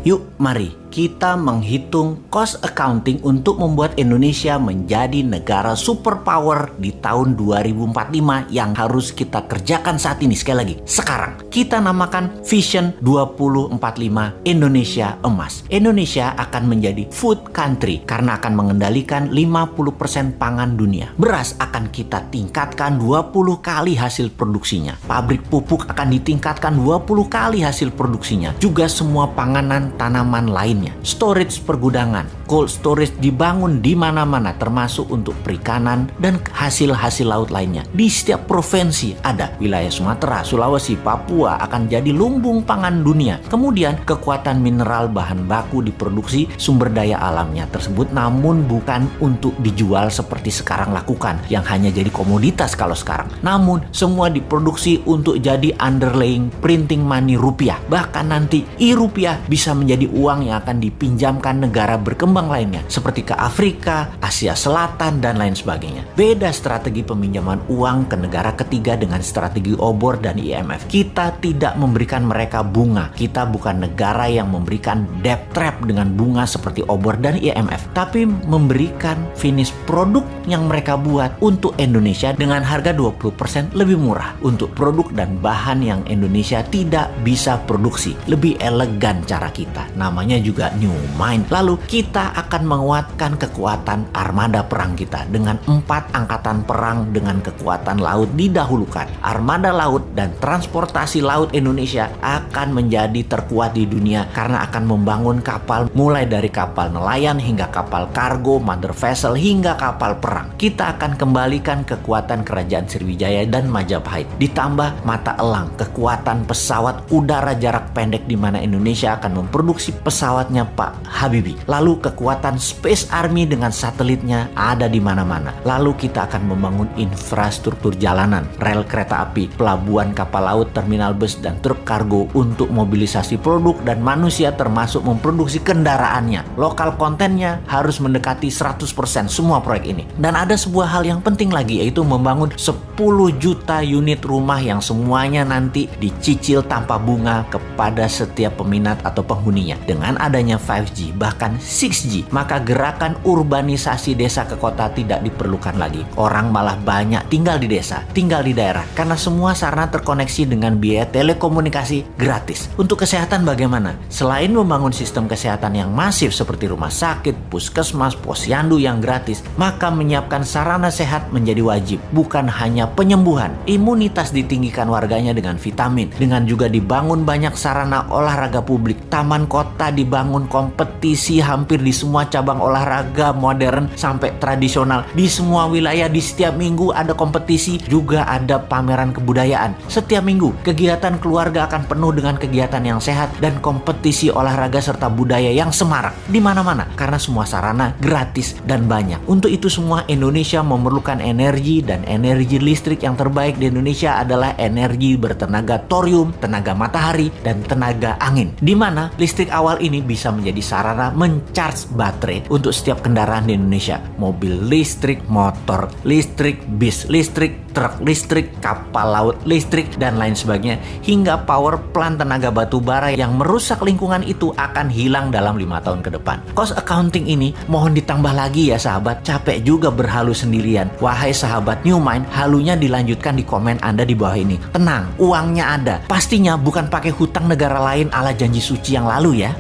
Yuk, mari kita menghitung cost accounting untuk membuat Indonesia menjadi negara superpower di tahun 2045 yang harus kita kerjakan saat ini. Sekali lagi, sekarang kita namakan Vision 2045 Indonesia Emas. Indonesia akan menjadi food country karena akan mengendalikan 50% pangan dunia. Beras akan kita tingkatkan 20 kali hasil produksinya. Pabrik pupuk akan ditingkatkan 20 kali hasil produksinya. Juga semua panganan tanaman lainnya. Storage pergudangan, cold storage dibangun di mana-mana termasuk untuk perikanan dan hasil-hasil laut lainnya. Di setiap provinsi ada. Wilayah Sumatera, Sulawesi, Papua akan jadi lumbung pangan dunia. Kemudian kekuatan mineral bahan baku diproduksi sumber daya alamnya tersebut namun bukan untuk dijual seperti sekarang lakukan yang hanya jadi komoditas kalau sekarang. Namun semua diproduksi untuk jadi underlying printing money rupiah. Bahkan nanti rupiah bisa menjadi uang yang akan dipinjamkan negara berkembang lainnya seperti ke Afrika, Asia Selatan, dan lain sebagainya. Beda strategi peminjaman uang ke negara ketiga dengan strategi obor dan IMF. Kita tidak memberikan mereka bunga. Kita bukan negara yang memberikan debt trap dengan bunga seperti obor dan IMF, tapi memberikan finish produk yang mereka buat untuk Indonesia dengan harga 20% lebih murah untuk produk dan bahan yang Indonesia tidak bisa produksi. Lebih elegan cara kita. Namanya juga New Mind. Lalu kita akan menguatkan kekuatan armada perang kita dengan 4 angkatan perang dengan kekuatan laut didahulukan. Armada laut dan transportasi laut Indonesia akan menjadi terkuat di dunia karena akan membangun kapal mulai dari kapal nelayan hingga kapal kargo, mother vessel hingga kapal perang. Kita akan kembalikan kekuatan kerajaan Sriwijaya dan Majapahit. Ditambah mata elang kekuatan pesawat udara jarak pendek di mana Indonesia akan memproduksi pesawatnya Pak Habibie. Lalu kekuatan Space Army dengan satelitnya ada di mana-mana. Lalu kita akan membangun infrastruktur jalanan, rel kereta api, pelabuhan kapal laut, terminal bus, dan truk kargo untuk mobilisasi produk dan manusia termasuk memproduksi kendaraannya. Lokal kontennya harus mendekati 100% semua proyek ini. Dan ada sebuah hal yang penting lagi yaitu membangun 10 juta unit rumah yang semuanya nanti dicicil tanpa bunga kepada setiap peminat atau penghuninya. Dengan adanya 5G bahkan 6G, maka gerakan urbanisasi desa ke kota tidak diperlukan lagi. Orang malah banyak tinggal di desa, tinggal di daerah karena semua sarana terkoneksi dengan biaya telekomunikasi gratis. Untuk kesehatan bagaimana? Selain membangun sistem kesehatan yang masif seperti rumah sakit, puskesmas, posyandu yang gratis, maka menyiapkan sarana sehat menjadi wajib. Bukan hanya penyembuhan, imunitas ditinggikan warganya dengan vitamin, dengan juga dibangun banyak sarana olahraga publik. Taman kota dibangun kompetisi hampir di semua cabang olahraga modern sampai tradisional. Di semua wilayah di setiap minggu ada kompetisi, juga ada pameran kebudayaan. Setiap minggu kegiatan keluarga akan penuh dengan kegiatan yang sehat dan kompetisi olahraga serta budaya yang semarak di mana-mana karena semua sarana gratis dan banyak. Untuk itu semua Indonesia memerlukan energi dan energi listrik yang terbaik di Indonesia adalah energi bertenaga thorium, tenaga matahari, dan tenaga angin. Di mana listrik awal ini bisa menjadi sarana mencharge baterai untuk setiap kendaraan di Indonesia. Mobil listrik, motor listrik, bis listrik, truk listrik, kapal laut listrik, dan lain sebagainya. Hingga power plant tenaga batu bara yang merusak lingkungan itu akan hilang dalam 5 tahun ke depan. Cost accounting ini mohon ditambah lagi ya sahabat. Capek juga berhalu sendirian. Wahai sahabat New Mind, halunya dilanjutkan di komen Anda di bawah ini. Tenang, uangnya ada. Pastinya bukan pakai hutang negara lain ala janji suci yang lalu ya.